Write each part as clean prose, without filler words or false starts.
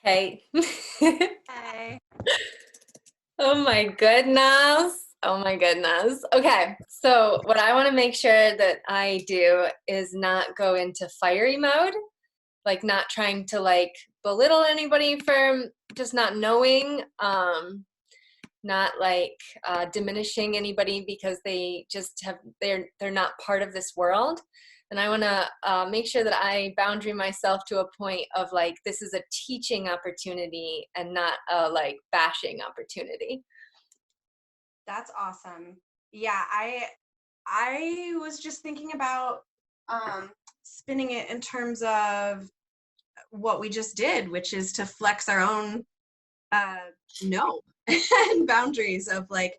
Hey. Hey. Oh my goodness. Oh my goodness. Okay. So what I want to make sure that I do is not go into fiery mode, like not trying to like belittle anybody for just not knowing, not like diminishing anybody because they just have they're not part of this world. And I want to make sure that I boundary myself to a point of like this is a teaching opportunity and not a like bashing opportunity. That's awesome. Yeah, I was just thinking about spinning it in terms of what we just did, which is to flex our own uh no and boundaries of like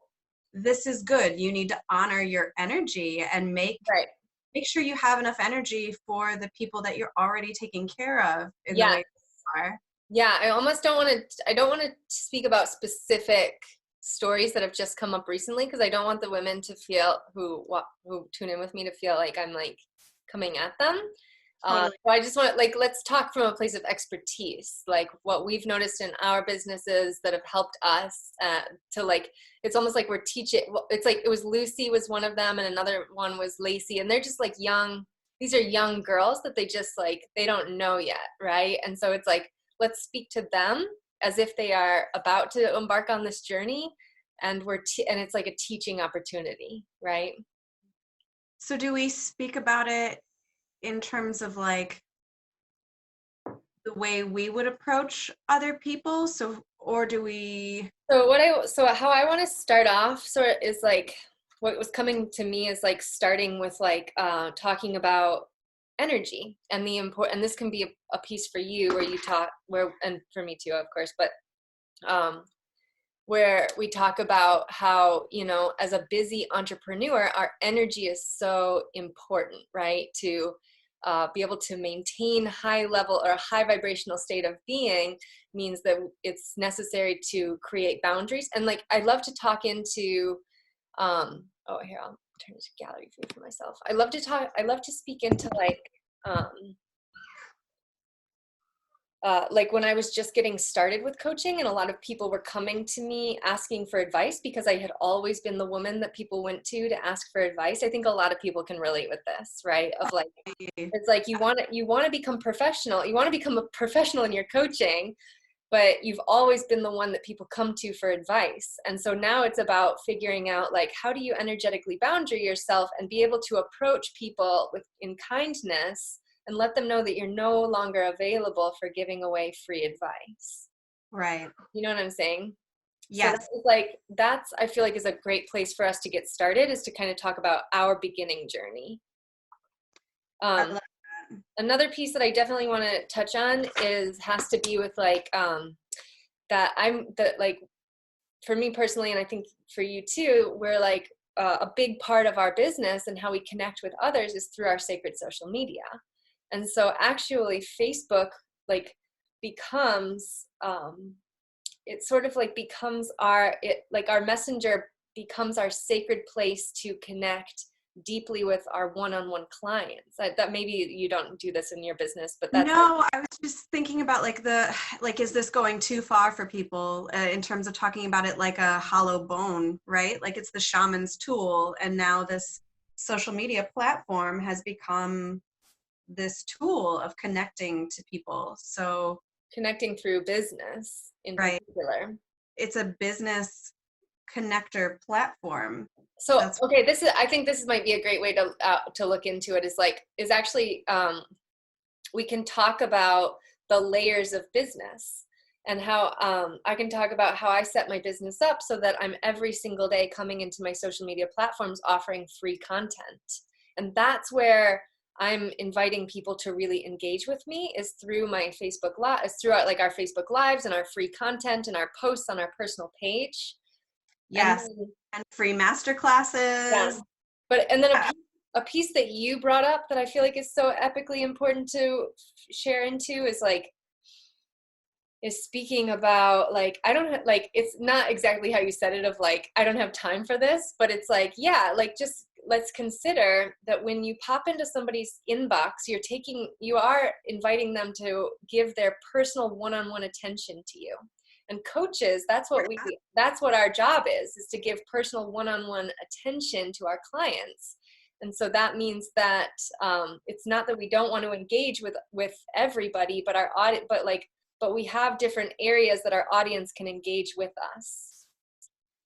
this is good. You need to honor your energy and Right. make sure you have enough energy for the people that you're already taking care of in the Yeah. way you are. Yeah. I don't want to speak about specific stories that have just come up recently because I don't want the women to feel who tune in with me to feel like I'm like coming at them. Totally. So I just want like let's talk from a place of expertise, like what we've noticed in our businesses that have helped us to like. It's almost like we're teaching. It's like it was Lucy was one of them, and another one was Lacey, and they're just like young. These are young girls that they just like they don't know yet, right? And so it's like let's speak to them as if they are about to embark on this journey, and and it's like a teaching opportunity, right? So do we speak about it in terms of like the way we would approach other people? So, or do we? So how I want to start off sort of is like what was coming to me is like starting with like talking about energy and the import, and this can be a piece for you where you talk where, and for me too, of course, but um where we talk about how, you know, as a busy entrepreneur, our energy is so important, right? To be able to maintain high level or a high vibrational state of being means that it's necessary to create boundaries. And like, I love to talk into, oh, here, I'll turn it to gallery view for myself. I love to speak into um, like when I was just getting started with coaching and a lot of people were coming to me asking for advice because I had always been the woman that people went to ask for advice. I think a lot of people can relate with this, right? Of like, it's like you want to become professional. You want to become a professional in your coaching, but you've always been the one that people come to for advice. And so now it's about figuring out like how do you energetically boundary yourself and be able to approach people with in kindness and let them know that you're no longer available for giving away free advice. Right. You know what I'm saying? So Yes. that's I feel like is a great place for us to get started, is to kind of talk about our beginning journey. I Um, love Another piece that I definitely want to touch on has to be with like that like for me personally, and I think for you too, we're like a big part of our business and how we connect with others is through our sacred social media. And so actually Facebook like becomes it sort of like becomes our messenger becomes our sacred place to connect deeply with our one-on-one clients. That maybe you don't do this in your business, but that's like No, I was just thinking about like like, is this going too far for people in terms of talking about it like a hollow bone, right? Like it's the shaman's tool, and now this social media platform has become this tool of connecting to people. So, connecting through business in right, particular. it's a business connector platform. So That's okay, I think this might be a great way to look into it, is actually we can talk about the layers of business and how I can talk about how I set my business up so that I'm every single day coming into my social media platforms offering free content. And that's where I'm inviting people to really engage with me, is through my Facebook Live, is throughout like our Facebook Lives and our free content and our posts on our personal page. And yes, then, and free master yeah, classes. but and then Yeah. a piece that you brought up that I feel like is so epically important to share into is speaking about like I don't like it's not exactly how you said it of like I don't have time for this, but it's like yeah, like just let's consider that when you pop into somebody's inbox, you are inviting them to give their personal one-on-one attention to you. And coaches, that's what our job is to give personal one-on-one attention to our clients. And so that means that it's not that we don't want to engage with everybody, but but we have different areas that our audience can engage with us.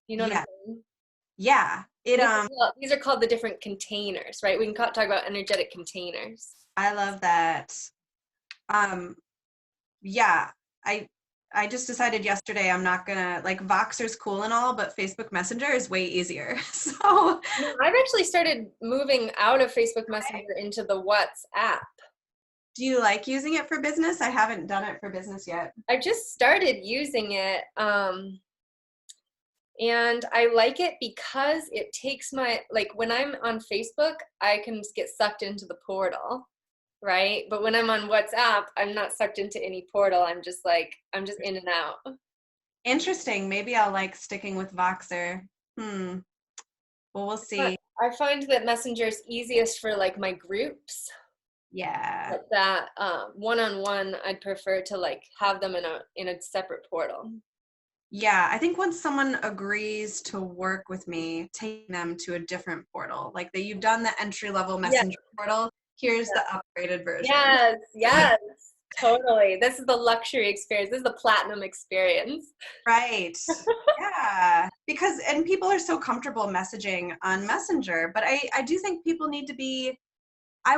You know what I'm saying? Yeah. These are called the different containers, right? We can talk about energetic containers. I love that. Yeah, I just decided yesterday I'm not gonna, like, Voxer's cool and all, but Facebook Messenger is way easier. So I've actually started moving out of Facebook Messenger into the WhatsApp. do you like using it for business? I haven't done it for business yet. I've just started using it. And I like it because it takes when I'm on Facebook, I can just get sucked into the portal, right? But when I'm on WhatsApp, I'm not sucked into any portal. I'm just in and out. Interesting. Maybe I'll like sticking with Voxer. Well, we'll see. But I find that Messenger is easiest for like my groups. Yeah. But that one-on-one, I'd prefer to like have them in a separate portal. Yeah, I think once someone agrees to work with me, taking them to a different portal, like that you've done the entry-level Messenger portal, here's the upgraded version. Yes, totally. This is the luxury experience. This is the platinum experience. Right. Yeah. And people are so comfortable messaging on Messenger, but I do think people need to be, I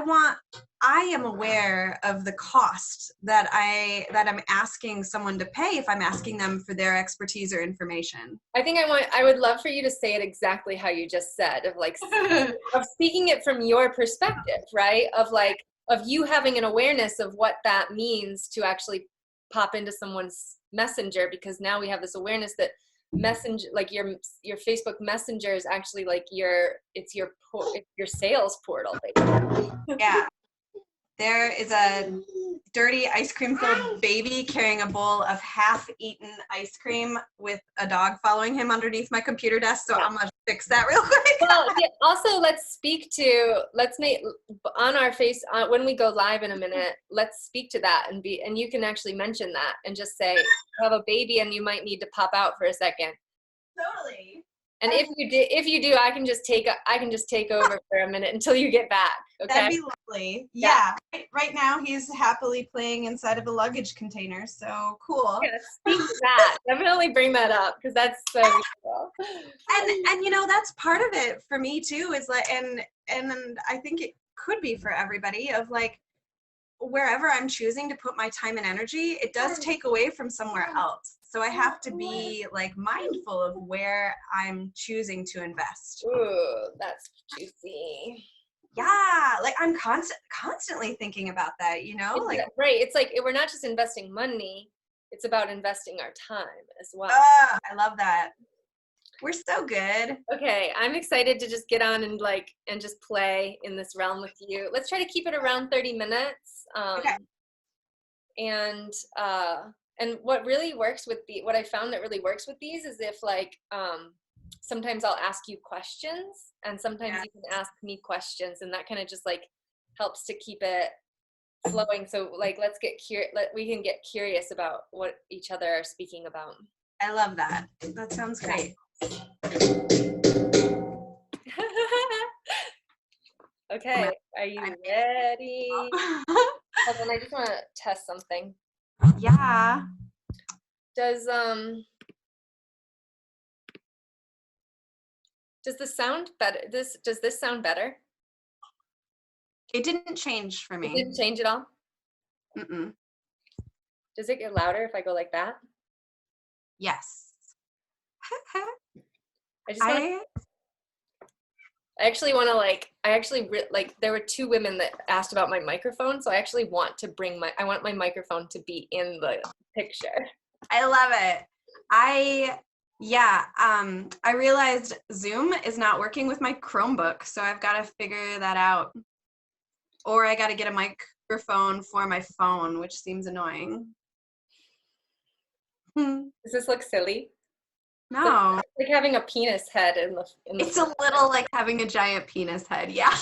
am aware of the cost that I'm asking someone to pay if I'm asking them for their expertise or information. I would love for you to say it exactly how you just said, of speaking it from your perspective, right? Of you having an awareness of what that means to actually pop into someone's messenger, because now we have this awareness that messenger, like your Facebook Messenger is actually like your sales portal, basically. Yeah. There is a dirty ice cream filled baby carrying a bowl of half-eaten ice cream with a dog following him underneath my computer desk, so I'm gonna fix that real quick. Well, yeah, also let's make on our face when we go live in a minute, let's speak to that and you can actually mention that and just say you have a baby and you might need to pop out for a second. Totally. And if you do, I can just take over for a minute until you get back. Okay. That'd be lovely. Yeah. Right now he's happily playing inside of a luggage container. So cool. Yeah, speak to that. Definitely bring that up because that's so beautiful. And that's part of it for me too, is like, and I think it could be for everybody, of like, wherever I'm choosing to put my time and energy, it does take away from somewhere else. So I have to be like mindful of where I'm choosing to invest. Ooh, that's juicy. Yeah, like I'm constantly thinking about that, Right. It's like we're not just investing money, it's about investing our time as well. I love that. We're so good. Okay, I'm excited to just get on and just play in this realm with you. Let's try to keep it around 30 minutes. Okay. And what I found that really works with these is if sometimes I'll ask you questions and sometimes you can ask me questions, and that kind of just like helps to keep it flowing. So like we can get curious about what each other are speaking about. I love that. That sounds great. Okay, are you ready? Hold on, I just want to test something. Yeah. Does this sound better? Does this sound better? It didn't change for me. It didn't change at all? Mm-mm. Does it get louder if I go like that? Yes. There were two women that asked about my microphone, so I actually want my microphone to be in the picture. I love it. I realized Zoom is not working with my Chromebook, so I've got to figure that out. Or I got to get a microphone for my phone, which seems annoying. Does this look silly? No. It's like having a penis head in the It's a little like having a giant penis head. Yeah.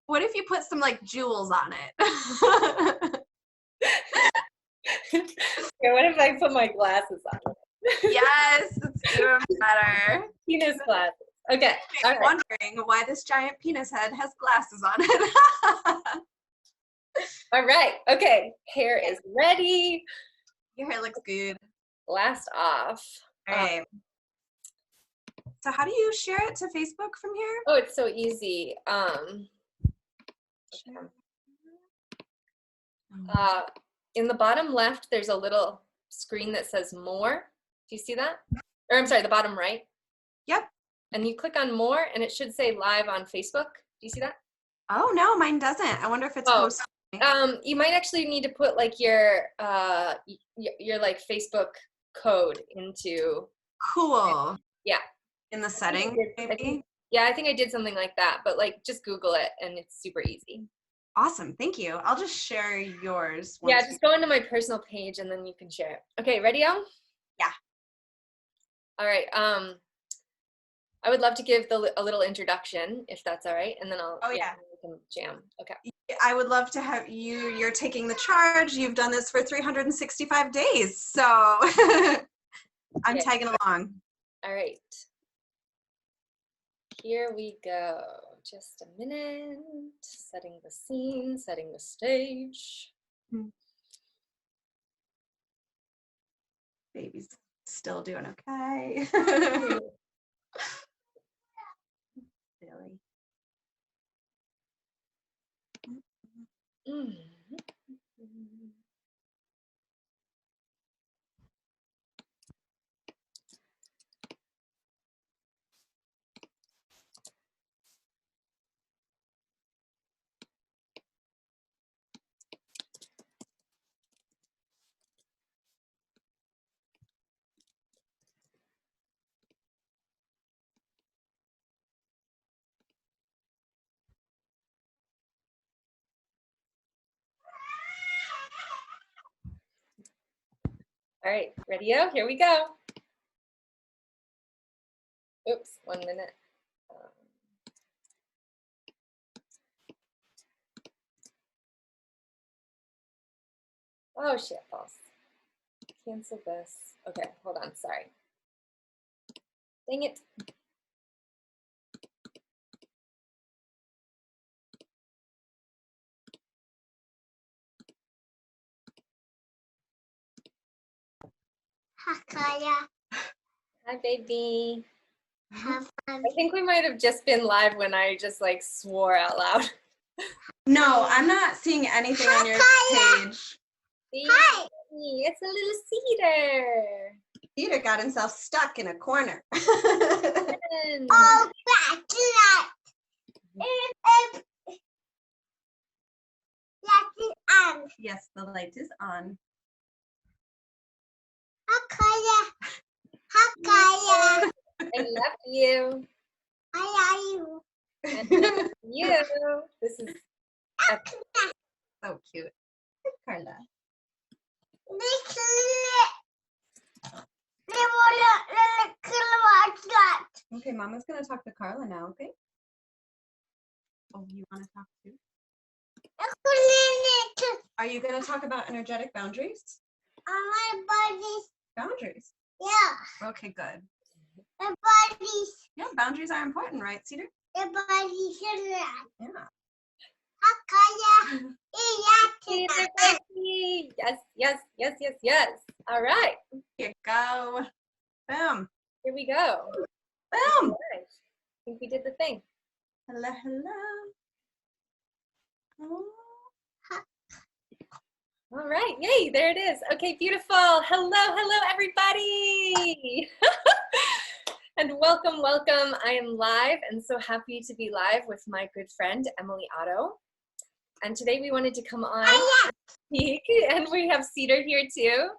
What if you put some like jewels on it? Yeah, what if I put my glasses on? Yes, it's even better. Penis glasses. Okay. All right. Wondering why this giant penis head has glasses on it. All right. Okay. Hair is ready. Your hair looks good. Blast off. All right. So how do you share it to Facebook from here? Oh, it's so easy. In the bottom left, there's a little screen that says more. Do you see that? Or I'm sorry, the bottom right. Yep. And you click on more and it should say live on Facebook. Do you see that? Oh no, mine doesn't. I wonder if it's hosted. You might actually need to put like your like Facebook code into. Cool. Yeah. In the settings, maybe? Yeah, I think I did something like that, but like just Google it and it's super easy. Awesome, thank you. I'll just share yours. Yeah, just go into my personal page and then you can share it. Okay, ready, Al? Yeah. All right. I would love to give a little introduction, if that's all right, and then I'll. Oh yeah. We can jam. Okay. I would love to have you. You're taking the charge. You've done this for 365 days, so I'm tagging along. All right. Here we go. Just a minute. Setting the scene, setting the stage. Baby's still doing okay. Really. All right, ready-o? Here we go. Oops, 1 minute. Oh shit, false. Cancel this. Okay, hold on, sorry. Dang it. Hi, Hi, baby. have fun. I think we might have just been live when I just like swore out loud. No, I'm not seeing anything on your page. See? Hi. It's a little cedar. Peter got himself stuck in a corner. Oh, yes, the light is on. I love you. I love you. I love you. This is so cute. Carla. Okay, Mama's gonna talk to Carla now, okay? Oh, you wanna talk too? Are you gonna talk about energetic boundaries? Boundaries? Yeah. Okay, good. The bodies. Yeah, boundaries are important, right, Cedar? The bodies are that. Yeah. yes, yes, yes, yes, yes. All right. Here you go. Boom. Here we go. Boom. Right. I think we did the thing. Hello, hello. Oh. All right, yay, there it is. Okay, beautiful. Hello, hello, everybody. And welcome, welcome. I am live and so happy to be live with my good friend, Emily Otto. And today we wanted to come on and speak, and we have Cedar here too.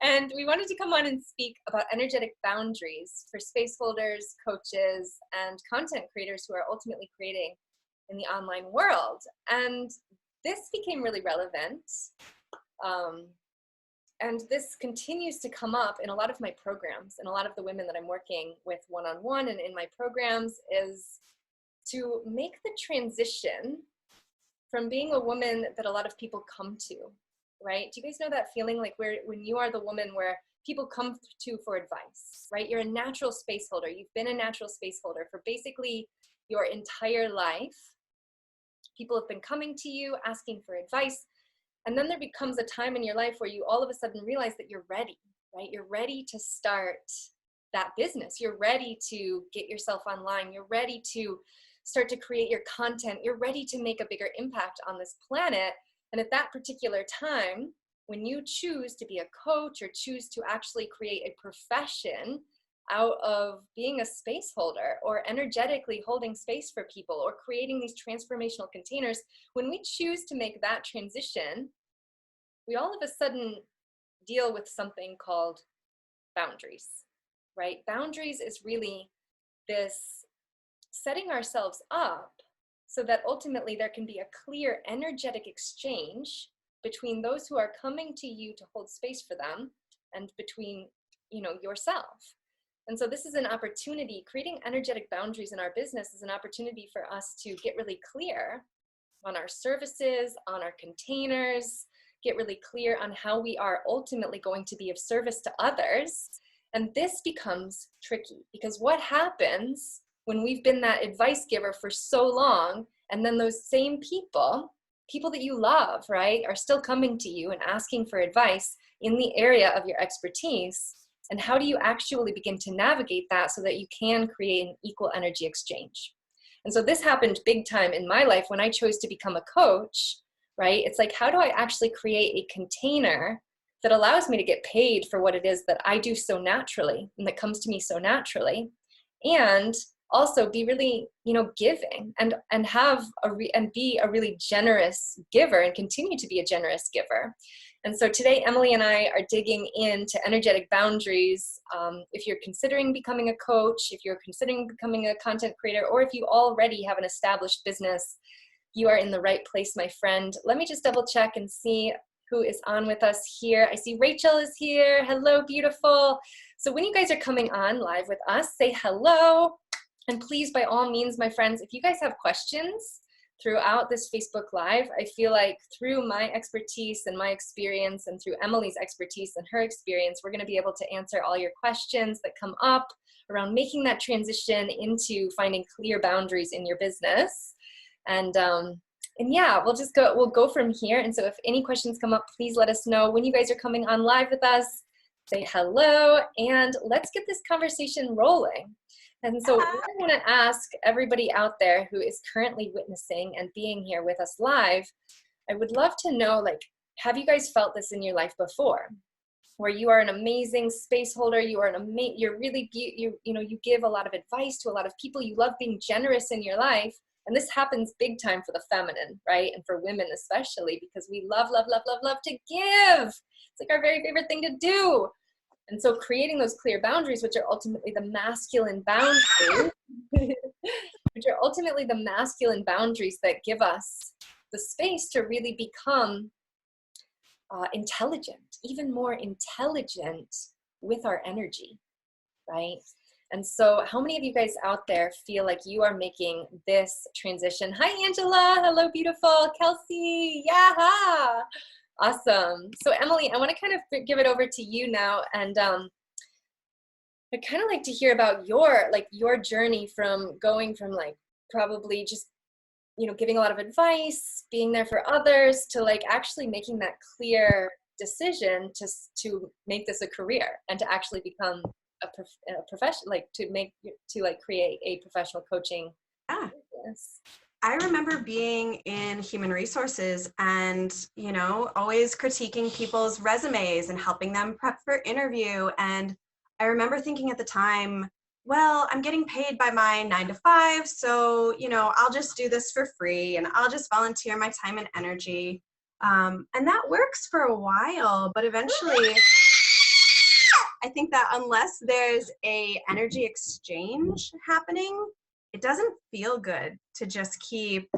And we wanted to come on and speak about energetic boundaries for space holders, coaches, and content creators who are ultimately creating in the online world. And this became really relevant and this continues to come up in a lot of my programs, and a lot of the women that I'm working with one-on-one and in my programs, is to make the transition from being a woman that a lot of people come to, right? Do you guys know that feeling, like when you are the woman where people come to for advice, right? You're a natural space holder. You've been a natural space holder for basically your entire life. People have been coming to you, asking for advice. And then there becomes a time in your life where you all of a sudden realize that you're ready, right? You're ready to start that business. You're ready to get yourself online. You're ready to start to create your content. You're ready to make a bigger impact on this planet. And at that particular time, when you choose to be a coach or choose to actually create a profession out of being a space holder or energetically holding space for people or creating these transformational containers, when we choose to make that transition, we all of a sudden deal with something called boundaries, right? Boundaries is really this setting ourselves up so that ultimately there can be a clear energetic exchange between those who are coming to you to hold space for them and between, yourself. And so this is an opportunity. Creating energetic boundaries in our business is an opportunity for us to get really clear on our services, on our containers, get really clear on how we are ultimately going to be of service to others. And this becomes tricky, because what happens when we've been that advice giver for so long, and then those same people that you love, right, are still coming to you and asking for advice in the area of your expertise? And how do you actually begin to navigate that so that you can create an equal energy exchange? And so this happened big time in my life when I chose to become a coach, right? It's like, how do I actually create a container that allows me to get paid for what it is that I do so naturally and that comes to me so naturally, and also be really, giving and be a really generous giver and continue to be a generous giver. And so today, Emily and I are digging into energetic boundaries. If you're considering becoming a coach, if you're considering becoming a content creator, or if you already have an established business, you are in the right place, my friend. Let me just double check and see who is on with us here. I see Rachel is here. Hello, beautiful. So when you guys are coming on live with us, say hello. And please, by all means, my friends, if you guys have questions throughout this Facebook Live, I feel like through my expertise and my experience and through Emily's expertise and her experience, we're going to be able to answer all your questions that come up around making that transition into finding clear boundaries in your business. And yeah, we'll go from here. And so if any questions come up, please let us know. When you guys are coming on live with us, say hello, and let's get this conversation rolling. And so what I want to ask everybody out there who is currently witnessing and being here with us live, I would love to know, have you guys felt this in your life before, where you are an amazing space holder, you're really, you give a lot of advice to a lot of people, you love being generous in your life, and this happens big time for the feminine, right? And for women especially, because we love to give. It's like our very favorite thing to do. And so creating those clear boundaries, which are ultimately the masculine boundaries, that give us the space to really become intelligent, even more intelligent with our energy, right? And so how many of you guys out there feel like you are making this transition? Hi, Angela. Hello, beautiful. Kelsey. Yeah. Awesome. So Emily, I want to kind of give it over to you now. And I'd kind of like to hear about your journey from going from probably just, giving a lot of advice, being there for others, to actually making that clear decision to make this a career and to actually become a profession, to create a professional coaching business. I remember being in human resources and, always critiquing people's resumes and helping them prep for interview. And I remember thinking at the time, well, I'm getting paid by my 9 to 5, so, I'll just do this for free and I'll just volunteer my time and energy. And that works for a while, but eventually I think that unless there's a energy exchange happening, it doesn't feel good to just keep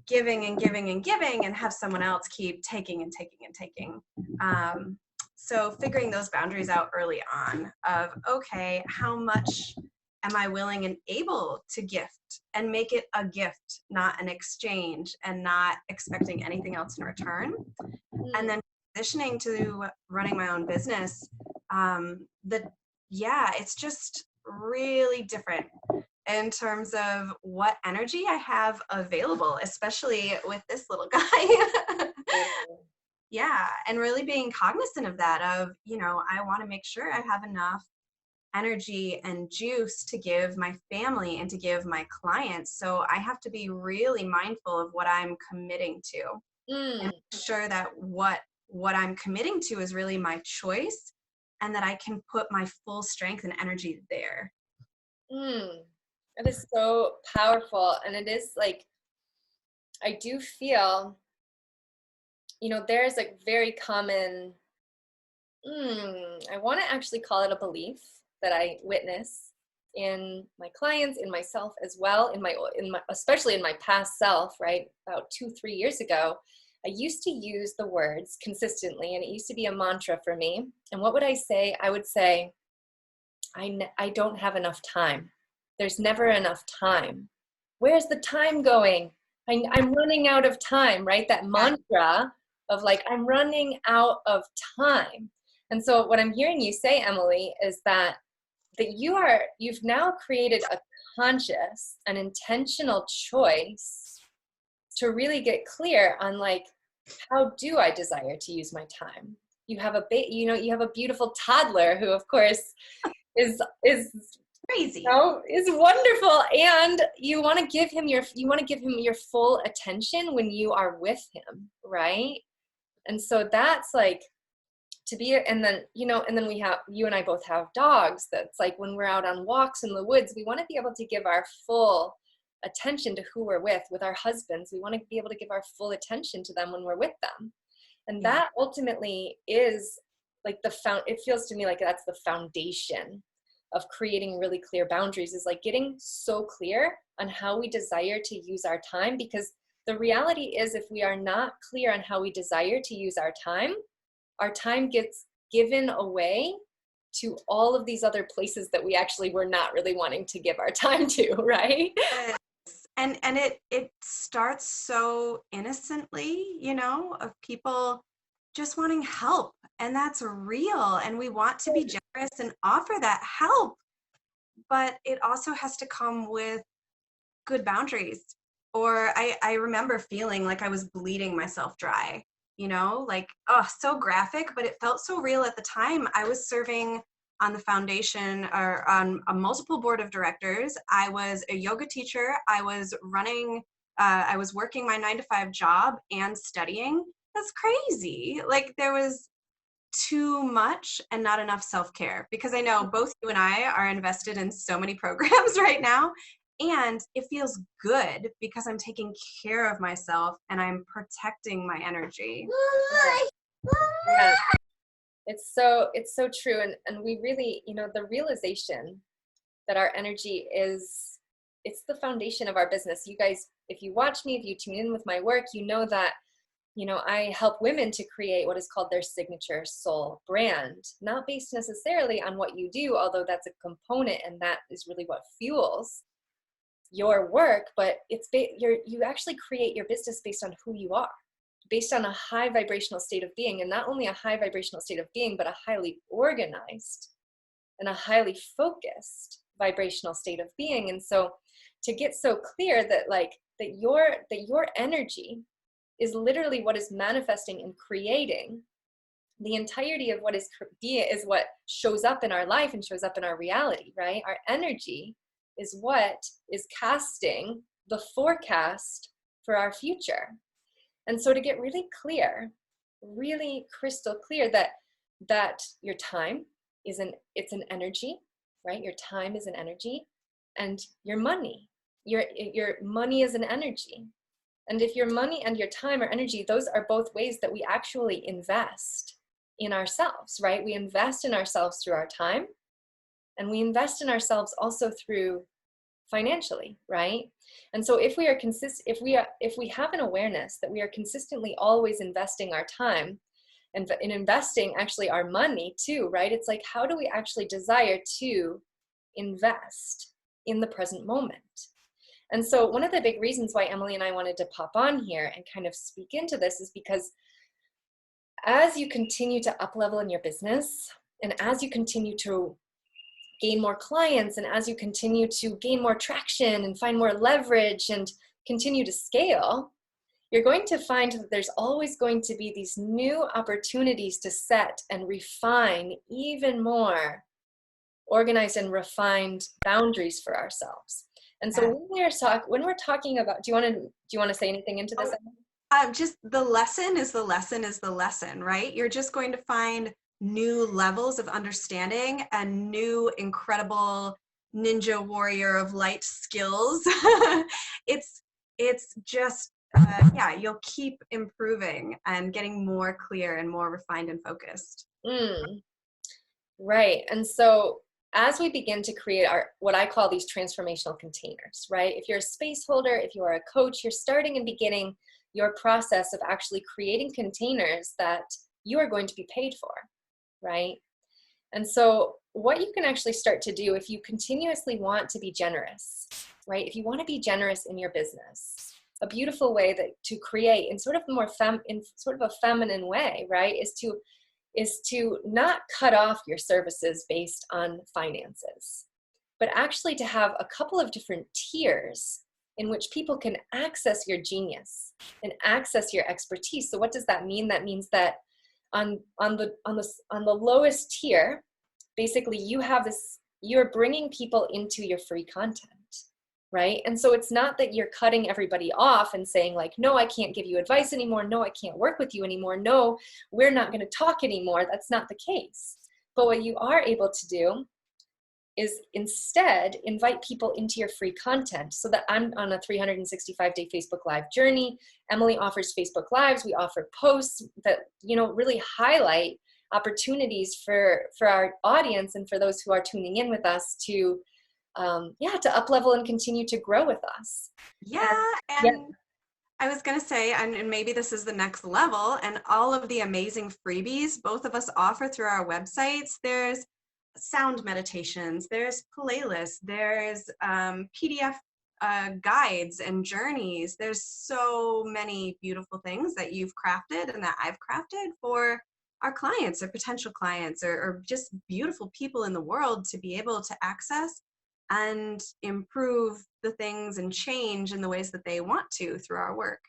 giving and giving and giving and have someone else keep taking and taking and taking. So figuring those boundaries out early on of, okay, how much am I willing and able to gift, and make it a gift, not an exchange, and not expecting anything else in return. And then transitioning to running my own business, it's just really different in terms of what energy I have available, especially with this little guy. Yeah, and really being cognizant of that, of, I want to make sure I have enough energy and juice to give my family and to give my clients. So I have to be really mindful of what I'm committing to, and make sure that what I'm committing to is really my choice, and that I can put my full strength and energy there. It is so powerful. And it is like, I do feel, there's a very common, I want to actually call it a belief that I witness in my clients, in myself as well, in my especially in my past self, right? About 2-3 years ago, I used to use the words consistently, and it used to be a mantra for me. And what would I say? I would say, I don't have enough time. There's never enough time. Where's the time going? I'm running out of time, right? That mantra of like, I'm running out of time. And so what I'm hearing you say, Emily, is that you've now created a conscious, an intentional choice to really get clear on like, how do I desire to use my time? You have you have a beautiful toddler who, of course, is Crazy. Is wonderful, and you want to give him your full attention when you are with him, right? And so that's like to be, and then we have, you and I both have dogs. That's like when we're out on walks in the woods, we want to be able to give our full attention to who we're with our husbands. We want to be able to give our full attention to them when we're with them. And that ultimately is like it feels to me like that's the foundation of creating really clear boundaries, is like getting so clear on how we desire to use our time. Because the reality is, if we are not clear on how we desire to use our time gets given away to all of these other places that we actually were not really wanting to give our time to, right? And it starts so innocently, of people just wanting help, and that's real, and we want to be generous and offer that help, but it also has to come with good boundaries. Or I remember feeling like I was bleeding myself dry, like, oh, so graphic, but it felt so real at the time. I was serving on the foundation, or on a multiple board of directors. I was a yoga teacher. I was working my 9-to-5 job and studying. That's crazy. Like, there was too much and not enough self-care, because I know both you and I are invested in so many programs right now, and it feels good because I'm taking care of myself and I'm protecting my energy. Yeah. It's so true. And we really, the realization that our energy it's the foundation of our business. You guys, if you watch me, if you tune in with my work, you know that, I help women to create what is called their signature soul brand, not based necessarily on what you do, although that's a component, and that is really what fuels your work. But you actually create your business based on who you are, based on a high vibrational state of being, and not only a high vibrational state of being, but a highly organized and a highly focused vibrational state of being. And so to get so clear that your energy is literally what is manifesting and creating the entirety of what is what shows up in our life and shows up in our reality, right? Our energy is what is casting the forecast for our future. And so to get really clear, really crystal clear that your time it's an energy, right? Your time is an energy, and your money is an energy. And if your money and your time or energy, those are both ways that we actually invest in ourselves, right? We invest in ourselves through our time, and we invest in ourselves also through financially, right? And so if we have an awareness that we are consistently always investing our time, and in investing actually our money too, right? It's like, how do we actually desire to invest in the present moment? And so one of the big reasons why Emily and I wanted to pop on here and kind of speak into this is because as you continue to up level in your business, and as you continue to gain more clients, and as you continue to gain more traction and find more leverage and continue to scale, you're going to find that there's always going to be these new opportunities to set and refine even more organized and refined boundaries for ourselves. And so when we're talking about, do you want to say anything into this? Just the lesson is the lesson is the lesson, right? You're just going to find new levels of understanding and new incredible ninja warrior of light skills. It's just, you'll keep improving and getting more clear and more refined and focused. Right. And so as we begin to create what I call these transformational containers, right? If you're a space holder, if you are a coach, you're starting and beginning your process of actually creating containers that you are going to be paid for, right? And so what you can actually start to do if you continuously want to be generous, right? If you want to be generous in your business, a beautiful way to create in sort of a feminine way, right, is to not cut off your services based on finances, but actually to have a couple of different tiers in which people can access your genius and access your expertise. So what does that mean? That means that on the lowest tier, basically you're bringing people into your free content, right? And so it's not that you're cutting everybody off and saying like, no, I can't give you advice anymore. No, I can't work with you anymore. No, we're not going to talk anymore. That's not the case. But what you are able to do is instead invite people into your free content. So that I'm on a 365-day Facebook Live journey. Emily offers Facebook Lives. We offer posts that, really highlight opportunities for our audience and for those who are tuning in with us to up level and continue to grow with us. I was going to say, and maybe this is the next level, and all of the amazing freebies both of us offer through our websites. There's sound meditations, there's playlists, there's PDF guides and journeys. There's so many beautiful things that you've crafted and that I've crafted for our clients or potential clients or just beautiful people in the world to be able to access and improve the things and change in the ways that they want to through our work.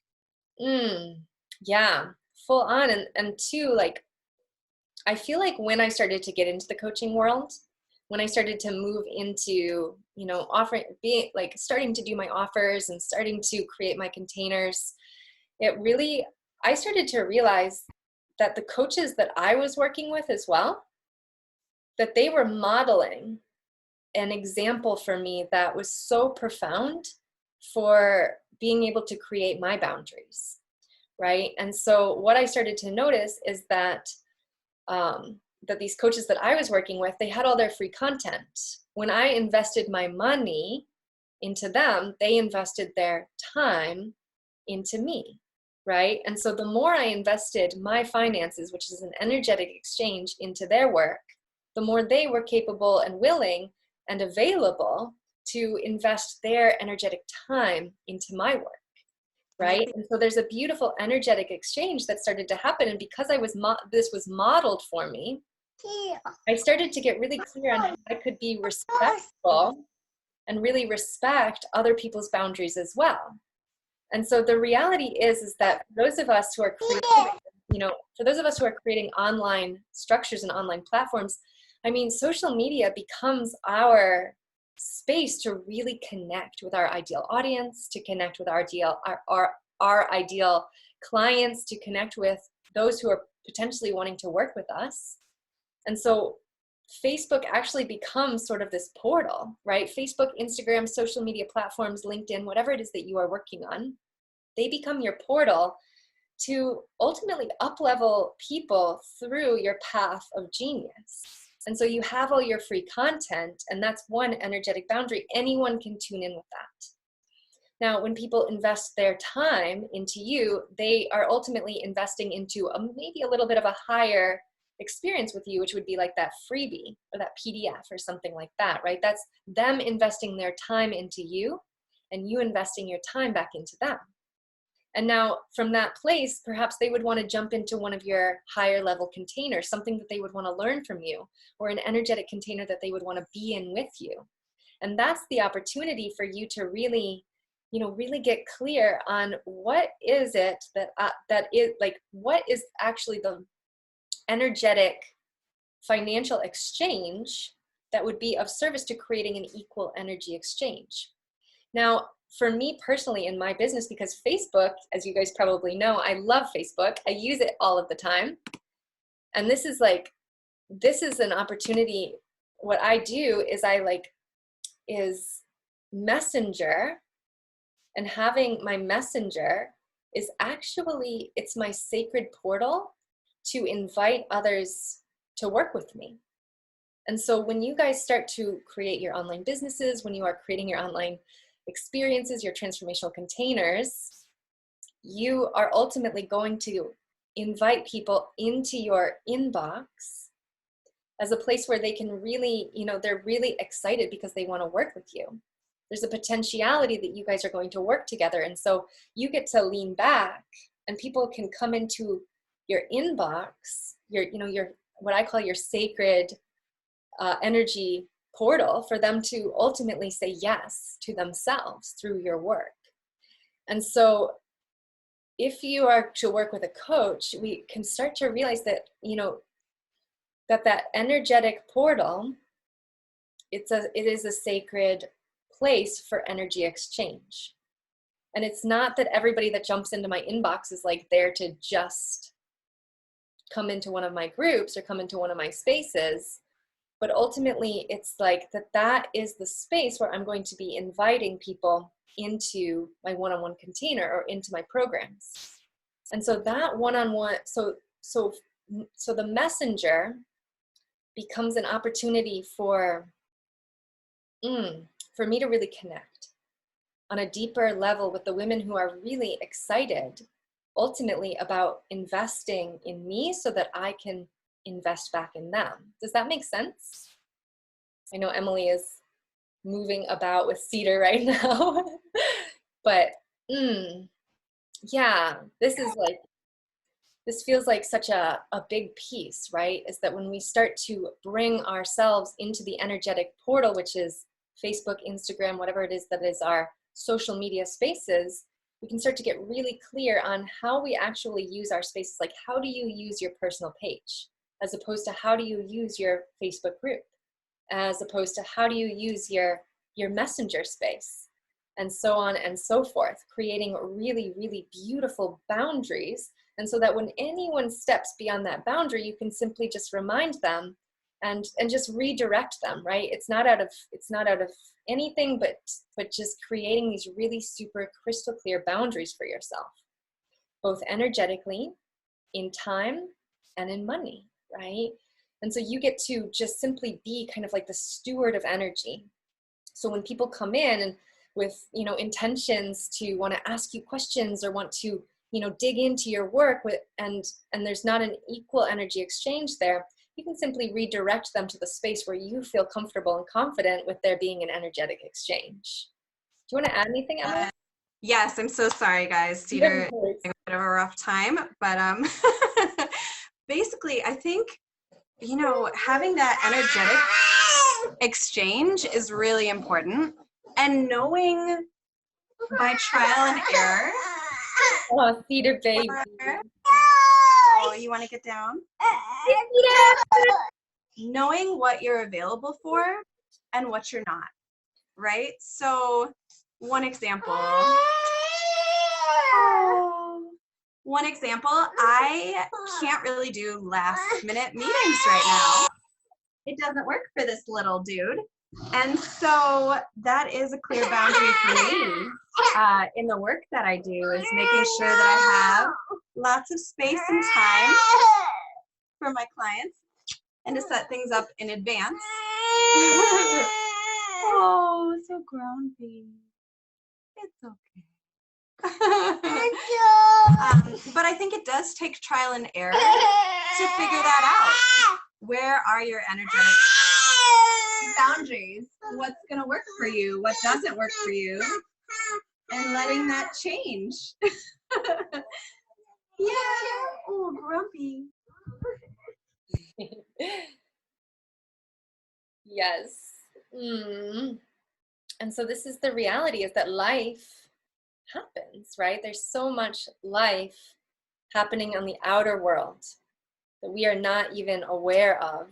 Yeah, full on. And two, like, I feel like when I started to get into the coaching world, when I started to move into, starting to do my offers and starting to create my containers, I started to realize that the coaches that I was working with as well, that they were modeling an example for me that was so profound for being able to create my boundaries, right? And so what I started to notice is that these coaches that I was working with, they had all their free content. When I invested my money into them, they invested their time into me, right? And so the more I invested my finances, which is an energetic exchange, into their work, the more they were capable and willing and available to invest their energetic time into my work, right? And so there's a beautiful energetic exchange that started to happen. And because this was modeled for me, I started to get really clear on how I could be respectful and really respect other people's boundaries as well. And so the reality is that for those of us who are creating online structures and online platforms, I mean, social media becomes our space to really connect with our ideal audience, to connect with our ideal clients, to connect with those who are potentially wanting to work with us. And so Facebook actually becomes sort of this portal, right? Facebook, Instagram, social media platforms, LinkedIn, whatever it is that you are working on, they become your portal to ultimately up-level people through your path of genius. And so you have all your free content, and that's one energetic boundary. Anyone can tune in with that. Now, when people invest their time into you, they are ultimately investing into maybe a little bit of a higher experience with you, which would be like that freebie or that PDF or something like that, right? That's them investing their time into you and you investing your time back into them. And now from that place, perhaps they would want to jump into one of your higher level containers, something that they would want to learn from you, or an energetic container that they would want to be in with you. And that's the opportunity for you to really, really get clear on what is it that is like, what is actually the energetic financial exchange that would be of service to creating an equal energy exchange. Now, for me personally in my business, because Facebook, as you guys probably know, I love Facebook. I use it all of the time. And this is an opportunity. What I do is Messenger, and having my Messenger is actually, it's my sacred portal to invite others to work with me. And so when you guys start to create your online businesses, when you are creating your online experiences, your transformational containers, you are ultimately going to invite people into your inbox as a place where they can really, they're really excited because they want to work with you. There's a potentiality that you guys are going to work together. And so you get to lean back and people can come into your inbox, your what I call your sacred energy portal, for them to ultimately say yes to themselves through your work. And so if you are to work with a coach, we can start to realize that, that energetic portal, it is a sacred place for energy exchange. And it's not that everybody that jumps into my inbox is like there to just come into one of my groups or come into one of my spaces. But ultimately, it's like that is the space where I'm going to be inviting people into my one-on-one container or into my programs. And so that one-on-one, so the messenger becomes an opportunity for me to really connect on a deeper level with the women who are really excited ultimately about investing in me so that I can invest back in them. Does that make sense? I know Emily is moving about with Cedar right now, but yeah, this feels like such a big piece, right? Is that when we start to bring ourselves into the energetic portal, which is Facebook, Instagram, whatever it is that is our social media spaces, we can start to get really clear on how we actually use our spaces. Like, how do you use your personal page, as opposed to how do you use your Facebook group, as opposed to how do you use your messenger space, and so on and so forth, creating really, really beautiful boundaries. And so that when anyone steps beyond that boundary, you can simply just remind them and just redirect them, right? It's not out of anything, but just creating these really super crystal clear boundaries for yourself, both energetically, in time, and in money, right? And so you get to just simply be kind of like the steward of energy. So when people come in and with, intentions to want to ask you questions or want to, dig into your work and there's not an equal energy exchange there, you can simply redirect them to the space where you feel comfortable and confident with there being an energetic exchange. Do you want to add anything, Emily? Yes, I'm so sorry, guys. Cedar is having a bit of a rough time, but basically, I think, having that energetic exchange is really important, and knowing by trial and error. Oh, Cedar baby. Oh, you want to get down? Knowing what you're available for and what you're not, right? So one example, I can't really do last minute meetings right now. It doesn't work for this little dude. And so that is a clear boundary for me in the work that I do, is making sure that I have lots of space and time for my clients and to set things up in advance. Oh, so grumpy. It's okay. Thank you. But I think it does take trial and error to figure that out. Where are your energetic boundaries? What's going to work for you? What doesn't work for you? And letting that change. Yeah. Oh, grumpy. Yes. And so this is the reality, is that life happens, right? There's so much life happening on the outer world that we are not even aware of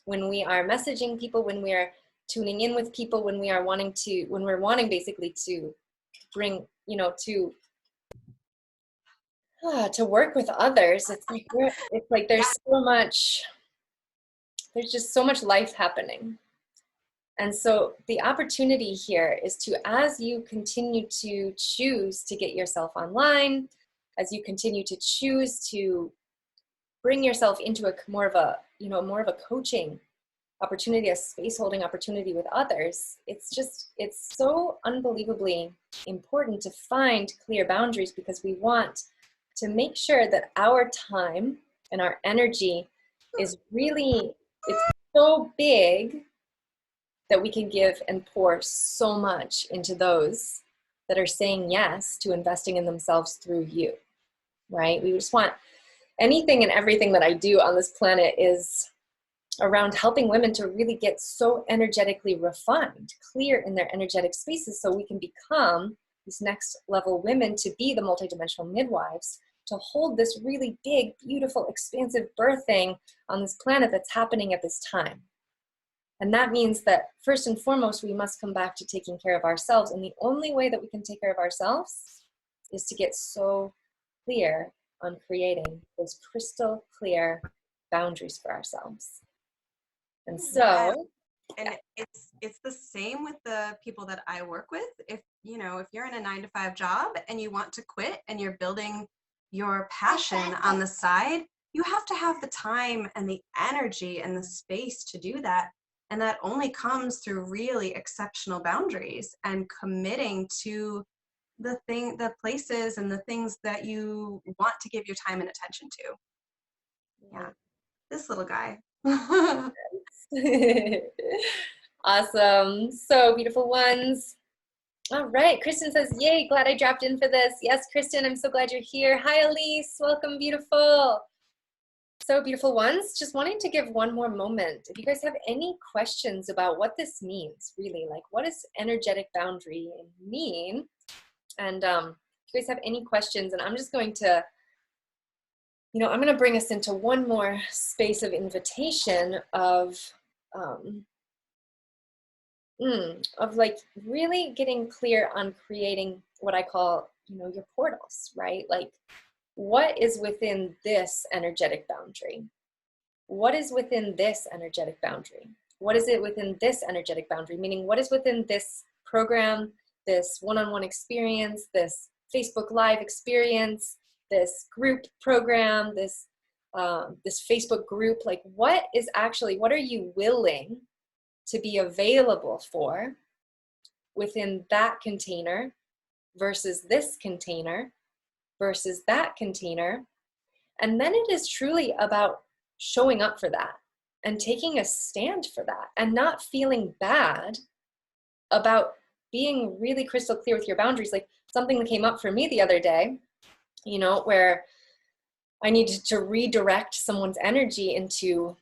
when we are messaging people, when we are tuning in with people, when we're wanting basically to bring, to work with others. It's like there's just so much life happening. And so the opportunity here is to, as you continue to choose to get yourself online, as you continue to choose to bring yourself into more of a coaching opportunity, a space holding opportunity with others, it's so unbelievably important to find clear boundaries, because we want to make sure that our time and our energy is really, it's so big that we can give and pour so much into those that are saying yes to investing in themselves through you, right? We just want anything and everything that I do on this planet is around helping women to really get so energetically refined, clear in their energetic spaces, so we can become these next level women, to be the multidimensional midwives, to hold this really big, beautiful, expansive birthing on this planet that's happening at this time. And that means that first and foremost, we must come back to taking care of ourselves. And the only way that we can take care of ourselves is to get so clear on creating those crystal clear boundaries for ourselves. And so, and it's the same with the people that I work with. If you're in a 9-to-5 job and you want to quit and you're building your passion on the side, you have to have the time and the energy and the space to do that. And that only comes through really exceptional boundaries and committing to the places and the things that you want to give your time and attention to. Yeah. This little guy. Awesome. So beautiful ones. All right. Kristen says, yay, glad I dropped in for this. Yes, Kristen, I'm so glad you're here. Hi, Elise. Welcome, beautiful. So beautiful ones. Just wanting to give one more moment. If you guys have any questions about what this means, really, like what does energetic boundary mean? And if you guys have any questions, and I'm just going to, I'm going to bring us into one more space of invitation of like really getting clear on creating what I call, your portals, right? Like, what is within this energetic boundary? What is within this energetic boundary? What is it within this energetic boundary? Meaning, what is within this program, this one-on-one experience, this Facebook Live experience, this group program, this Facebook group? Like, what are you willing to be available for within that container versus this container versus that container? And then it is truly about showing up for that and taking a stand for that and not feeling bad about being really crystal clear with your boundaries. Like something that came up for me the other day, where I needed to redirect someone's energy into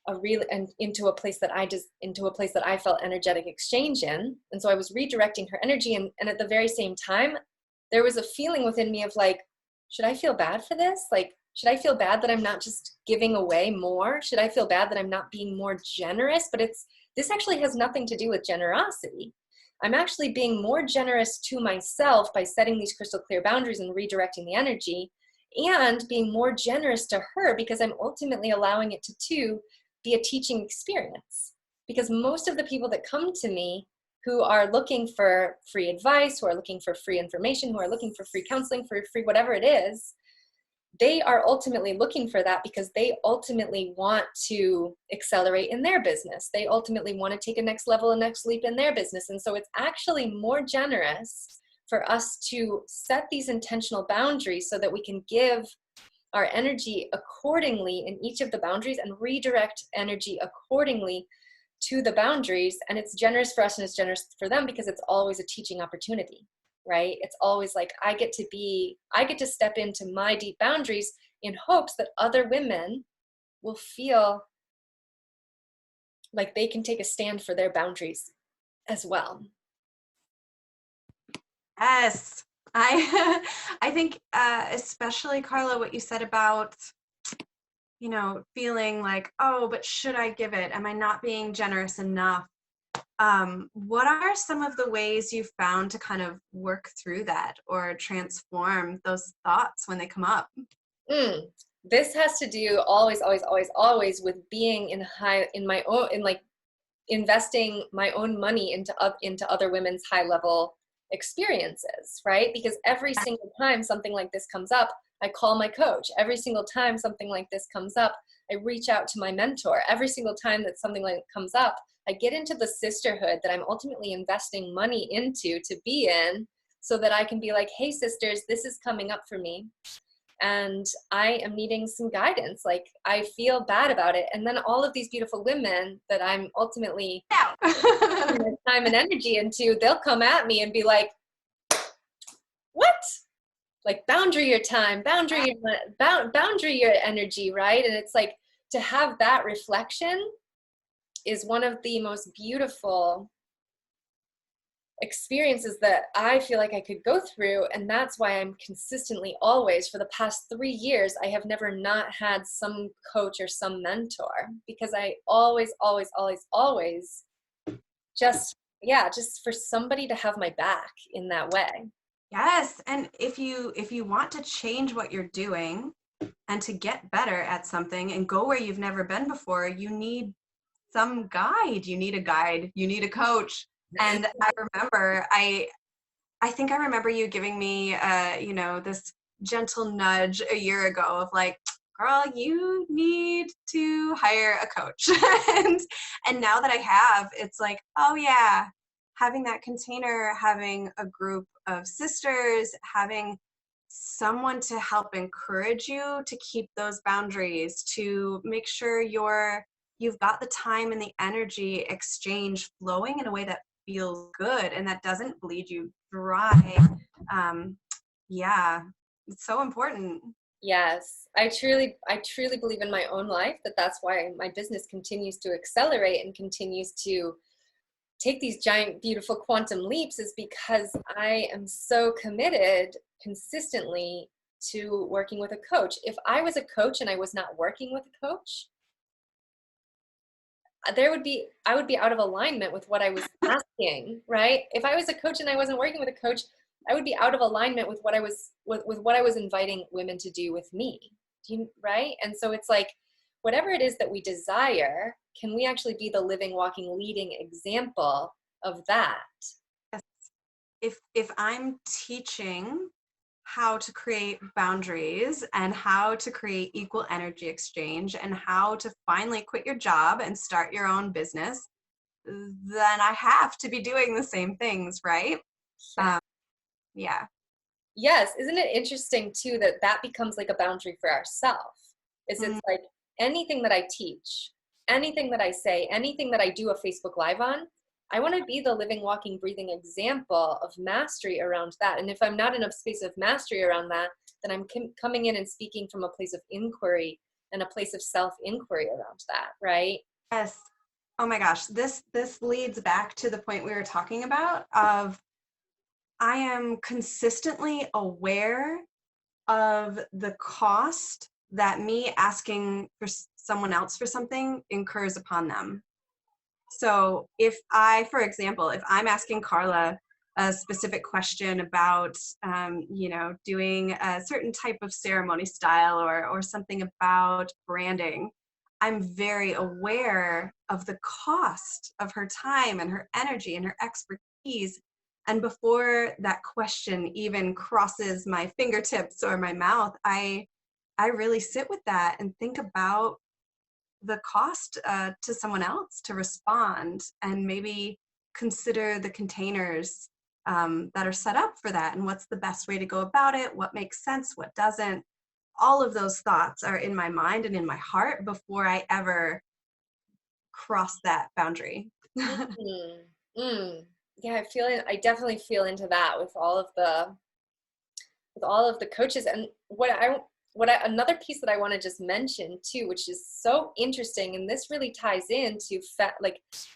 a place that I felt energetic exchange in. And so I was redirecting her energy, and at the very same time, there was a feeling within me of like, should I feel bad for this? Like, should I feel bad that I'm not just giving away more? Should I feel bad that I'm not being more generous? But this actually has nothing to do with generosity. I'm actually being more generous to myself by setting these crystal clear boundaries and redirecting the energy, and being more generous to her because I'm ultimately allowing it to be a teaching experience. Because most of the people that come to me who are looking for free advice, who are looking for free information, who are looking for free counseling, for free whatever it is, they are ultimately looking for that because they ultimately want to accelerate in their business. They ultimately want to take a next level, a next leap in their business. And so it's actually more generous for us to set these intentional boundaries so that we can give our energy accordingly in each of the boundaries and redirect energy accordingly to the boundaries. And it's generous for us and it's generous for them because it's always a teaching opportunity, right? It's always like, I get to step into my deep boundaries in hopes that other women will feel like they can take a stand for their boundaries as well. Yes. I I think especially Carla, what you said about, you know, feeling like, oh, but should I give it? Am I not being generous enough? What are some of the ways you've found to kind of work through that or transform those thoughts when they come up? This has to do always with being in my own, in like investing my own money into other women's high level experiences, right? Because every single time something like this comes up, I call my coach. Every single time something like this comes up, I reach out to my mentor. Every single time that something like that comes up, I get into the sisterhood that I'm ultimately investing money into to be in so that I can be like, hey sisters, this is coming up for me and I am needing some guidance. Like, I feel bad about it. And then all of these beautiful women that I'm ultimately putting my time and energy into, they'll come at me and be like, what? Like, boundary your time, boundary your energy, right? And it's like, to have that reflection is one of the most beautiful experiences that I feel like I could go through. And that's why I'm consistently always, for the past 3 years, I have never not had some coach or some mentor, because I always just, yeah, just for somebody to have my back in that way. Yes, and if you want to change what you're doing and to get better at something and go where you've never been before, you need some guide. You need a guide. You need a coach. And I think I remember you giving me you know, this gentle nudge a year ago of like, girl, you need to hire a coach. and now that I have, it's like, oh yeah, having that container, having a group of sisters, having someone to help encourage you to keep those boundaries, to make sure you've got the time and the energy exchange flowing in a way that feels good and that doesn't bleed you dry. Yeah, it's so important. Yes, I truly believe in my own life that that's why my business continues to accelerate and continues to take these giant, beautiful quantum leaps, is because I am so committed consistently to working with a coach. If I was a coach and I was not working with a coach, I would be out of alignment with what I was asking, right? If I was a coach and I wasn't working with a coach, I would be out of alignment with what I was with what I was inviting women to do with me. Right? And so it's like, whatever it is that we desire, can we actually be the living, walking, leading example of that? If I'm teaching how to create boundaries and how to create equal energy exchange and how to finally quit your job and start your own business, then I have to be doing the same things, right? Yeah. Yeah. Yes. Isn't it interesting too that that becomes like a boundary for ourselves? It's like, anything that I teach, anything that I say, anything that I do a Facebook Live on, I want to be the living, walking, breathing example of mastery around that. And if I'm not in a space of mastery around that, then I'm coming in and speaking from a place of inquiry and a place of self-inquiry around that, right? Yes. Oh my gosh, this leads back to the point we were talking about of, I am consistently aware of the cost that me asking for someone else for something incurs upon them. So if I, for example, if I'm asking Carla a specific question about, you know, doing a certain type of ceremony style or something about branding, I'm very aware of the cost of her time and her energy and her expertise. And before that question even crosses my fingertips or my mouth, I I really sit with that and think about the cost to someone else to respond, and maybe consider the containers that are set up for that, and what's the best way to go about it, what makes sense, what doesn't. All of those thoughts are in my mind and in my heart before I ever cross that boundary. Mm, mm. Yeah, I definitely feel into that with all of the coaches. And another piece that I want to just mention too, which is so interesting, and this really ties into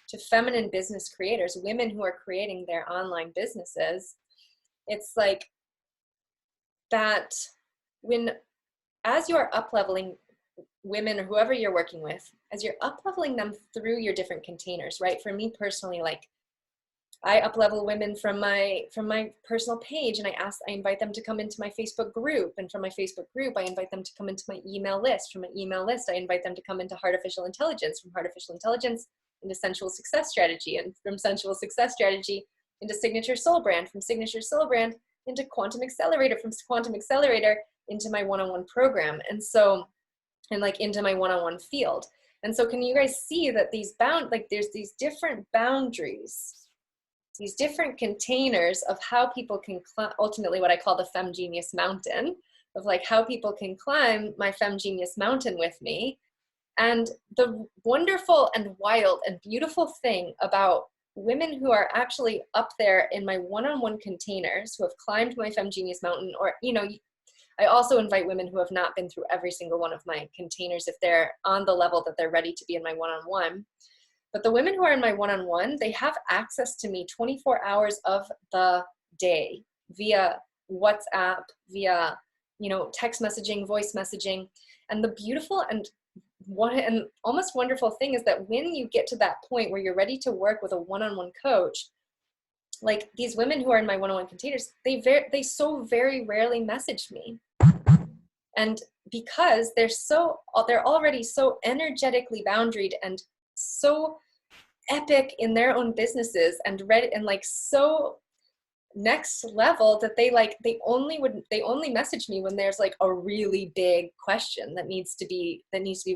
to feminine business creators, women who are creating their online businesses. It's like that when, as you are up leveling women or whoever you're working with, as you're up leveling them through your different containers, right? For me personally, like I up-level women from my personal page, and I invite them to come into my Facebook group, and from my Facebook group I invite them to come into my email list. From my email list I invite them to come into Artificial Intelligence, from Artificial Intelligence into Sensual Success Strategy, and from Sensual Success Strategy into Signature Soul Brand, from Signature Soul Brand into Quantum Accelerator, from Quantum Accelerator into my one-on-one program, and like into my one-on-one field. And so can you guys see that there's these different boundaries, these different containers of how people can ultimately what I call the Fem Genius Mountain, of like how people can climb my Fem Genius Mountain with me. And the wonderful and wild and beautiful thing about women who are actually up there in my one-on-one containers, who have climbed my Fem Genius Mountain, or, I also invite women who have not been through every single one of my containers if they're on the level that they're ready to be in my one-on-one. But the women who are in my one-on-one, they have access to me 24 hours of the day via WhatsApp, via, text messaging, voice messaging. And the beautiful and almost wonderful thing is that when you get to that point where you're ready to work with a one-on-one coach, like these women who are in my one-on-one containers, they so very rarely message me. And because they're already so energetically boundaried and so epic in their own businesses and ready and like so next level that they only message me when there's like a really big question that needs to be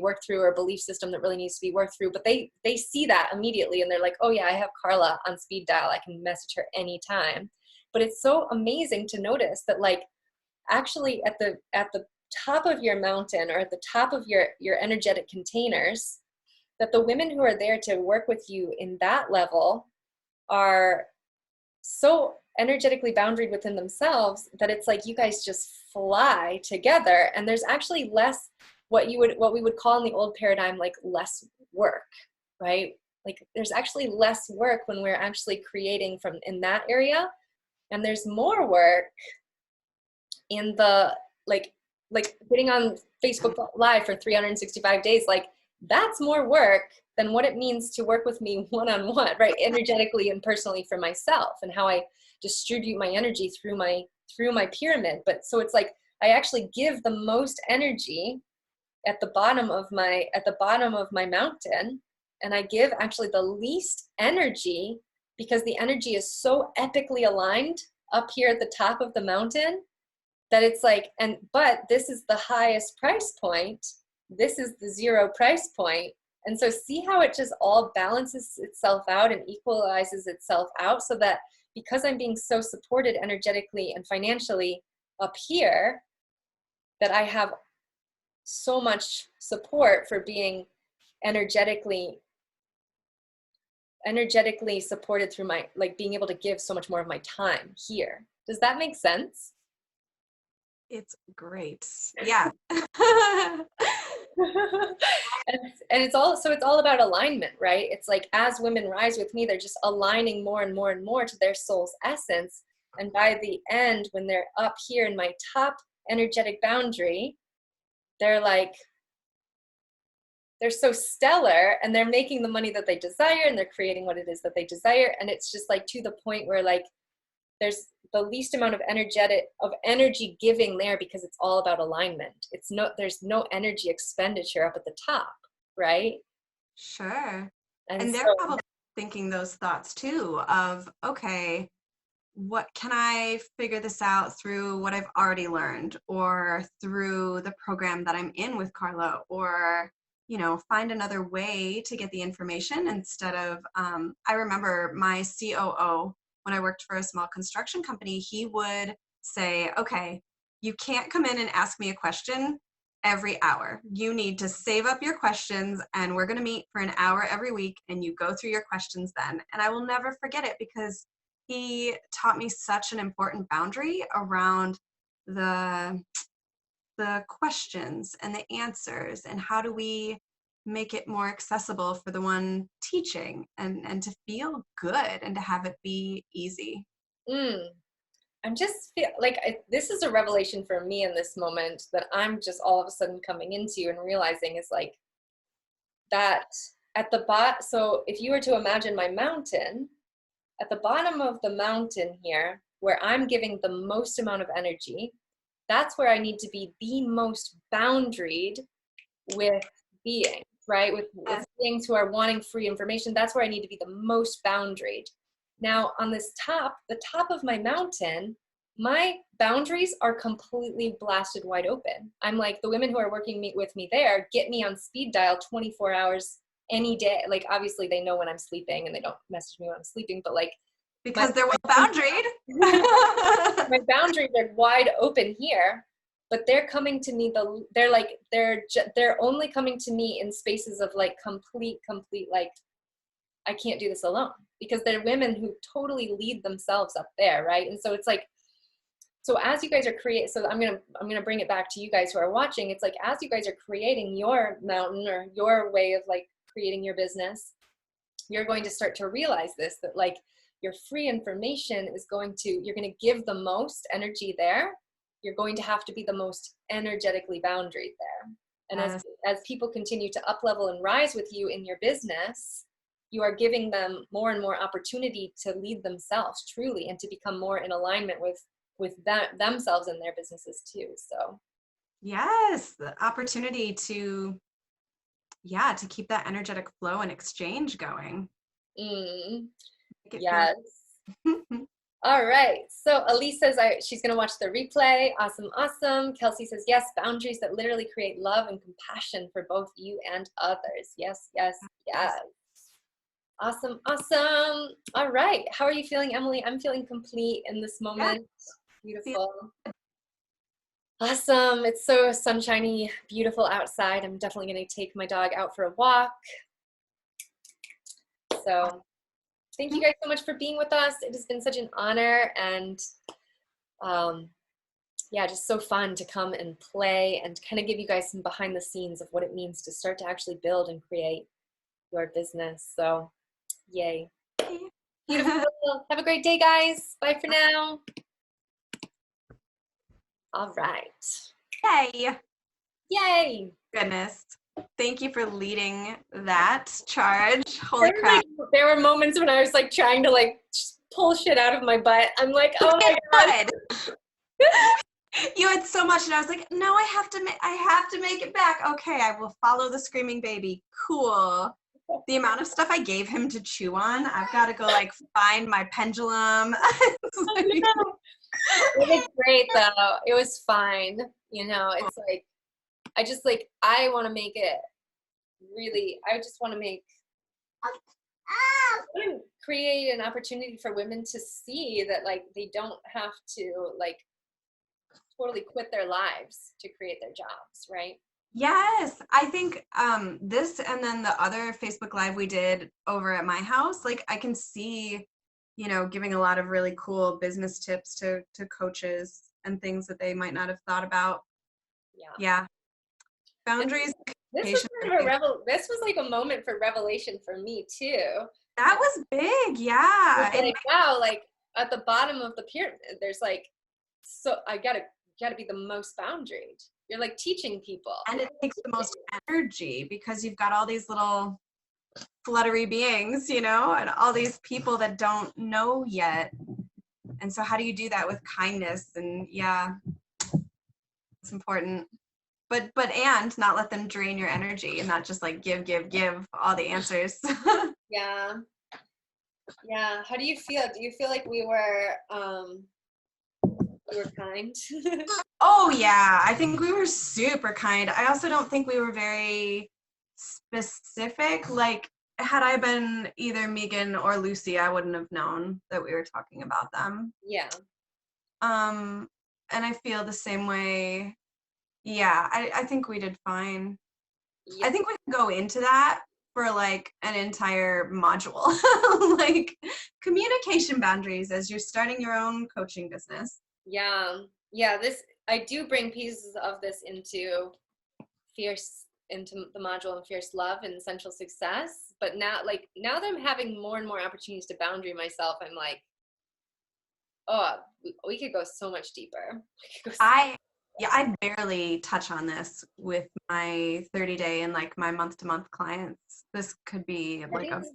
worked through, or a belief system that really needs to be worked through. But they see that immediately and they're like, oh yeah, I have Carla on speed dial, I can message her anytime. But it's so amazing to notice that like actually at the top of your mountain, or at the top of your energetic containers, that the women who are there to work with you in that level are so energetically boundaried within themselves that it's like you guys just fly together. And there's actually less what we would call in the old paradigm like less work, right? Like there's actually less work when we're actually creating from in that area, and there's more work in the like getting on Facebook Live for 365 days. Like that's more work than what it means to work with me one-on-one, right? Energetically and personally for myself, and how I distribute my energy through my pyramid. But so it's like I actually give the most energy at the bottom of my mountain, and I give actually the least energy because the energy is so epically aligned up here at the top of the mountain that it's like, but this is the highest price point. This is the zero price point. And so see how it just all balances itself out and equalizes itself out, so that because I'm being so supported energetically and financially up here, that I have so much support for being energetically supported through my, like being able to give so much more of my time here. Does that make sense? It's great. Yeah. and it's all about alignment, right? It's like as women rise with me, they're just aligning more and more and more to their soul's essence. And by the end, when they're up here in my top energetic boundary, they're so stellar, and they're making the money that they desire, and they're creating what it is that they desire. And it's just like to the point where like there's the least amount of energy giving there, because it's all about alignment. There's no energy expenditure up at the top, right? Sure. And they're so, probably thinking those thoughts too of, okay, what can I figure this out through what I've already learned, or through the program that I'm in with Carla, or, you know, find another way to get the information instead of, I remember my COO, when I worked for a small construction company, he would say, okay, you can't come in and ask me a question every hour. You need to save up your questions, and we're going to meet for an hour every week, and you go through your questions then. And I will never forget it, because he taught me such an important boundary around the questions and the answers, and how do we make it more accessible for the one teaching, and to feel good and to have it be easy. Mm. I'm just feel like this is a revelation for me in this moment that I'm just all of a sudden coming into and realizing is like that at the bottom. So if you were to imagine my mountain, at the bottom of the mountain here, where I'm giving the most amount of energy, that's where I need to be the most boundaried with beings, right? With beings who are wanting free information. That's where I need to be the most boundaried. Now on this top, the top of my mountain, my boundaries are completely blasted wide open. I'm like, the women who are working with me there get me on speed dial 24 hours any day. Like, obviously they know when I'm sleeping and they don't message me when I'm sleeping, but like, because they're well boundaried. my boundaries are wide open here, but they're coming to me, they're only coming to me in spaces of like complete, like, I can't do this alone, because they're women who totally lead themselves up there, right? And so it's like, so as you guys are so I'm gonna bring it back to you guys who are watching. It's like, as you guys are creating your mountain or your way of like creating your business, you're going to start to realize this, that like your free information is you're going to give the most energy there. You're going to have to be the most energetically boundaried there. And Yes. as people continue to up level and rise with you in your business, you are giving them more and more opportunity to lead themselves truly, and to become more in alignment with themselves and their businesses too. So Yes, the opportunity to keep that energetic flow and exchange going. Yes. All right. So Elise says she's going to watch the replay. Awesome, awesome. Kelsey says, yes, boundaries that literally create love and compassion for both you and others. Yes, yes, yes. Awesome, awesome. All right. How are you feeling, Emily? I'm feeling complete in this moment. Yeah. Beautiful. Awesome. It's so sunshiny, beautiful outside. I'm definitely going to take my dog out for a walk. So thank you guys so much for being with us. It has been such an honor, and yeah, just so fun to come and play and kind of give you guys some behind the scenes of what it means to start to actually build and create your business. So yay. Beautiful. Have a great day, guys. Bye for now. All right. Yay. Yay. Goodness. Thank you for leading that charge. Holy crap. There were moments when I was like trying to like pull shit out of my butt. I'm like, oh my God. You had so much, and I was like, no, I have to make it back. Okay, I will follow the screaming baby. Cool. The amount of stuff I gave him to chew on, I've got to go like find my pendulum. It was great though. It was fine. You know, it's like, I want to make it really, I just want to create an opportunity for women to see that like they don't have to like totally quit their lives to create their jobs, right? Yes, I think this, and then the other Facebook Live we did over at my house, like I can see, you know, giving a lot of really cool business tips to coaches and things that they might not have thought about. Yeah. Boundaries. This was like a moment for revelation for me too. That was big, yeah. Like, wow, like at the bottom of the pyramid, there's like, so I gotta be the most boundaried. You're like teaching people. And it takes the most energy, because you've got all these little fluttery beings, you know, and all these people that don't know yet. And so how do you do that with kindness? And yeah, it's important. And not let them drain your energy, and not just like give all the answers. Yeah. Yeah. How do you feel? Do you feel like we were kind? Oh yeah, I think we were super kind. I also don't think we were very specific. Like, had I been either Megan or Lucy, I wouldn't have known that we were talking about them. Yeah. And I feel the same way. Yeah, I think we did fine. Yeah. I think we could go into that for like an entire module, like communication boundaries as you're starting your own coaching business. Yeah. Yeah. I do bring pieces of this into the module on fierce love and essential success. But now that I'm having more and more opportunities to boundary myself, I'm like, oh, we could go so much deeper. I barely touch on this with my 30-day and like my month-to-month clients. This could be like this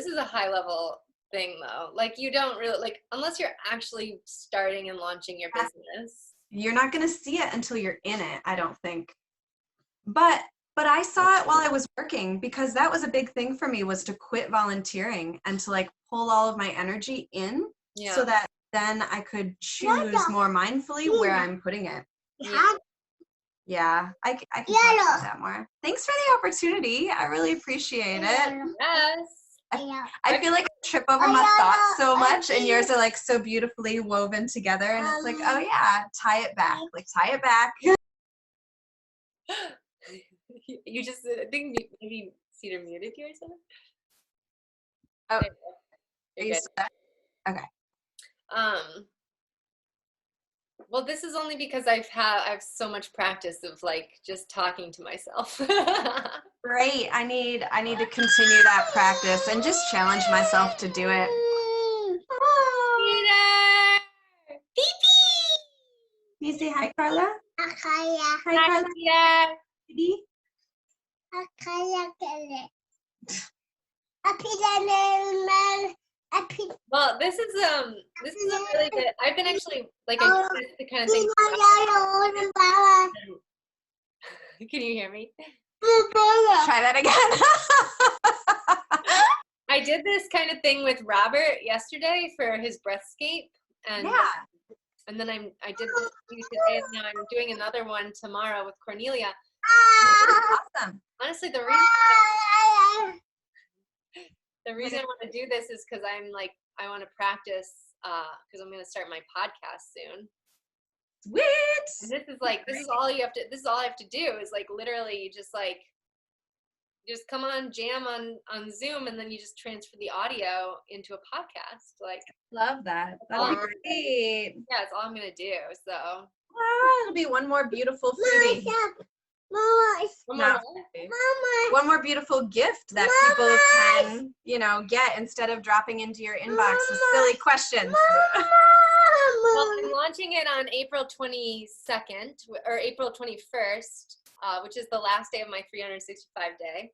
is a high level thing though. Like you don't really unless you're actually starting and launching your business. You're not going to see it until you're in it, I don't think. But I saw it while I was working, because that was a big thing for me, was to quit volunteering and to like pull all of my energy in, so that then I could choose more mindfully where I'm putting it. Yeah, I can talk about that more. Thanks for the opportunity. I really appreciate it. Yes. I feel like I trip over my thoughts so much, and yours are like so beautifully woven together, and it's like, oh yeah, tie it back. You just, I think maybe Cedar muted you or something. Oh, you're good. Okay. Well, this is only because I have so much practice of like just talking to myself. Great. I need to continue that practice and just challenge myself to do it. Peter! Can you say hi, Carla? Hi, Carla. Yeah. Baby? Well, this is a really good. I've been actually I do this the kind of thing. Can you hear me? Try that again. I did this kind of thing with Robert yesterday for his breathscape, and and then I did this today, and now I'm doing another one tomorrow with Cornelia. Awesome. Honestly, the reason I want to do this is because I want to practice because I'm going to start my podcast soon. Sweet. And this is all I have to do is like literally just come on, jam on Zoom, and then you just transfer the audio into a podcast. Like, love that. That'll be great. Yeah, it's all I'm gonna do. So it'll be one more beautiful foodie. One more beautiful gift that people can, get instead of dropping into your inbox with silly questions. Well, I'm launching it on April 22nd or April 21st, which is the last day of my 365 day.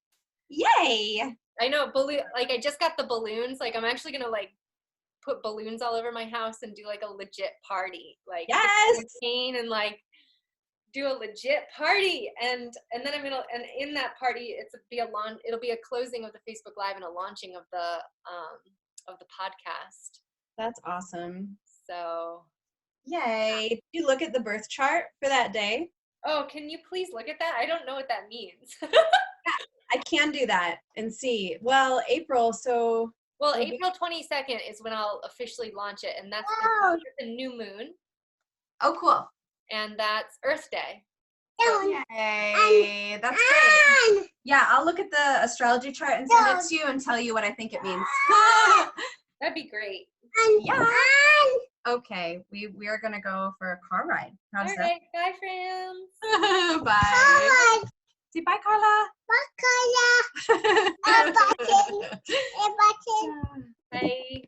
Yay! I know, I just got the balloons. Like, I'm actually gonna put balloons all over my house and do like a legit party. Like, yes, champagne and do a legit party, and then and in that party it'll be a closing of the Facebook Live and a launching of the podcast. That's awesome. So yay. Did you look at the birth chart for that day? Oh, can you please look at that? I don't know what that means. I can do that and see. Well, April 22nd is when I'll officially launch it, and that's the new moon. Oh, cool. And that's Earth Day. Yay. That's great. Yeah, I'll look at the astrology chart and send it to you and tell you what I think it means. That'd be great. Yeah. Okay, we are gonna go for a car ride. All right, bye, friends. Bye. Say bye, Carla. Bye, Carla. Bye.